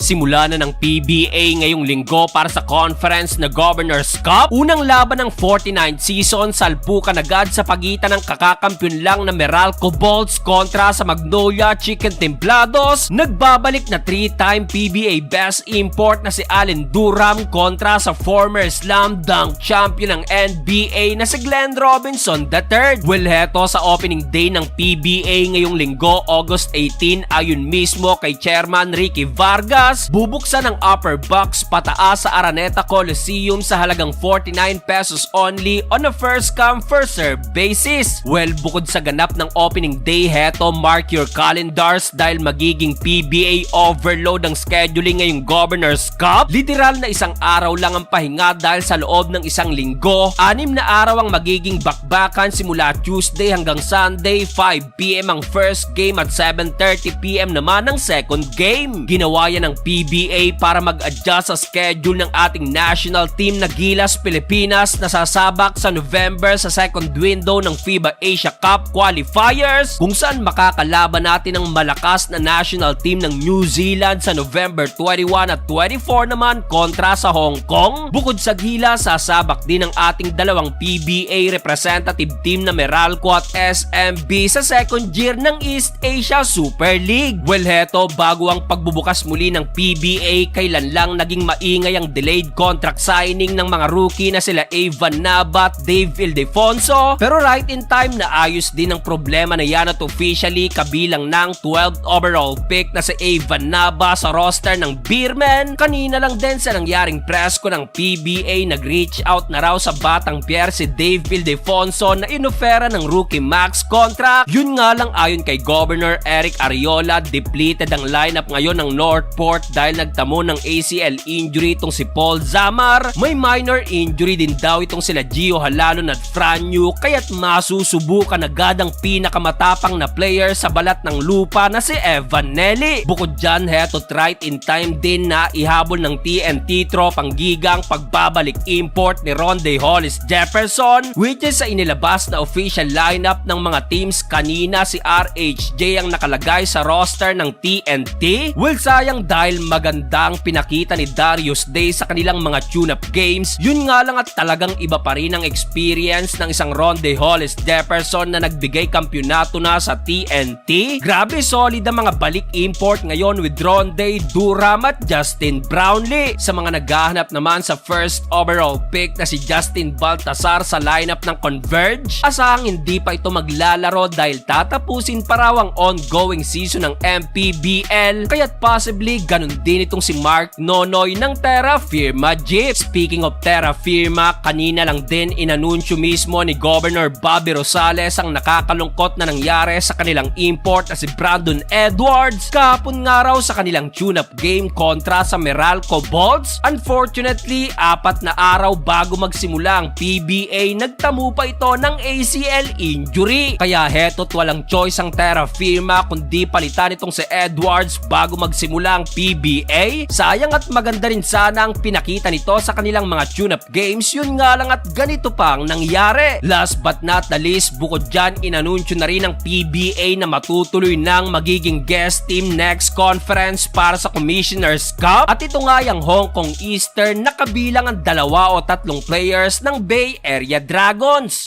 Simula na ng PBA ngayong linggo para sa conference na Governors Cup. Unang laban ng 49th season, salpukan agad sa pagitan ng kakakampiyon lang na Meralco Bolts kontra sa Magnolia Chicken Templados. Nagbabalik na 3-time PBA Best Import na si Allen Durham kontra sa former slam dunk champion ng NBA na si Glenn Robinson III. Well, heto sa opening day ng PBA ngayong linggo, August 18, ayon mismo kay Chairman Ricky Vargas, bubuksan ang upper box pataas sa Araneta Coliseum sa halagang 49 pesos only on a first come first serve basis. Well, bukod sa ganap ng opening day, heto mark your calendars dahil magiging PBA overload ang scheduling ngayong Governors Cup. Literal na isang araw lang ang pahinga dahil sa loob ng isang linggo, 6 na araw ang magiging bakbakan simula Tuesday hanggang Sunday. 5pm ang first game at 7:30pm naman ang second game. Ginawa yan ng PBA para mag-adjust sa schedule ng ating national team na Gilas Pilipinas na sasabak sa November sa second window ng FIBA Asia Cup qualifiers, kung saan makakalaban natin ang malakas na national team ng New Zealand sa November 21 at 24 naman kontra sa Hong Kong. Bukod sa Gilas, sasabak din ang ating dalawang PBA representative team na Meralco at SMB sa second year ng East Asia Super League. Well, heto, bago ang pagbubukas muli ng PBA, kailan lang naging maingay ang delayed contract signing ng mga rookie na sila Evan Nava at Dave Ildefonso. Pero right in time, naayos din ang problema na yan at officially kabilang ng 12th overall pick na si Evan Nava sa roster ng Beermen. Kanina lang din sa nangyaring presko ng PBA, nag-reach out na raw sa Batang Pier si Dave Ildefonso na inofera ng rookie max contract. Yun nga lang, ayon kay Governor Eric Ariola, depleted ang lineup ngayon ng Northport dahil nagtamo ng ACL injury itong si Paul Zamar. May minor injury din daw itong sila Gio Halalon at Franyu, kaya't masusubukan agad ang pinakamatapang na player sa balat ng lupa na si Evan Nelly. Bukod dyan, heto't right in time din na ihabol ng TNT tropang gigang pagbabalik import ni Ronde Hollis Jefferson, which is sa inilabas na official lineup ng mga teams kanina. Si RHJ ang nakalagay sa roster ng TNT. Well, sayang dahil magandang pinakita ni Darius Day sa kanilang mga tune-up games. Yun nga lang at talagang iba pa rin ang experience ng isang Ronde Hollis Jefferson na nagbigay kampyonato na sa TNT. Grabe solid ang mga balik import ngayon with Ronde, Durham at Justin Brownlee. Sa mga naghahanap naman sa first overall pick na si Justin Baltasar sa lineup ng Converge, asahang hindi pa ito maglalaro dahil tatapusin pa raw ang ongoing season ng MPBL, kaya't possibly ganun din itong si Mark Nonoy ng Terra Firma Jeep. Speaking of Terra Firma, kanina lang din inanunsyo mismo ni Governor Bobby Rosales ang nakakalungkot na nangyari sa kanilang import na si Brandon Edwards kahapon nga raw sa kanilang tune-up game kontra sa Meralco Bolts. Unfortunately, 4 na araw bago magsimula ang PBA, nagtamo pa ito ng ACL injury. Kaya heto't walang choice ang Terra Firma kundi palitan itong si Edwards bago magsimula ang PBA. Sayang at maganda rin sana ang pinakita nito sa kanilang mga tune-up games. Yun nga lang at ganito pang nangyari. Last but not the least, bukod dyan, inanunsyo na rin ng PBA na matutuloy ng magiging guest team next conference para sa Commissioner's Cup. At ito nga yung Hong Kong Eastern na kabilang ang 2 o 3 players ng Bay Area Dragons.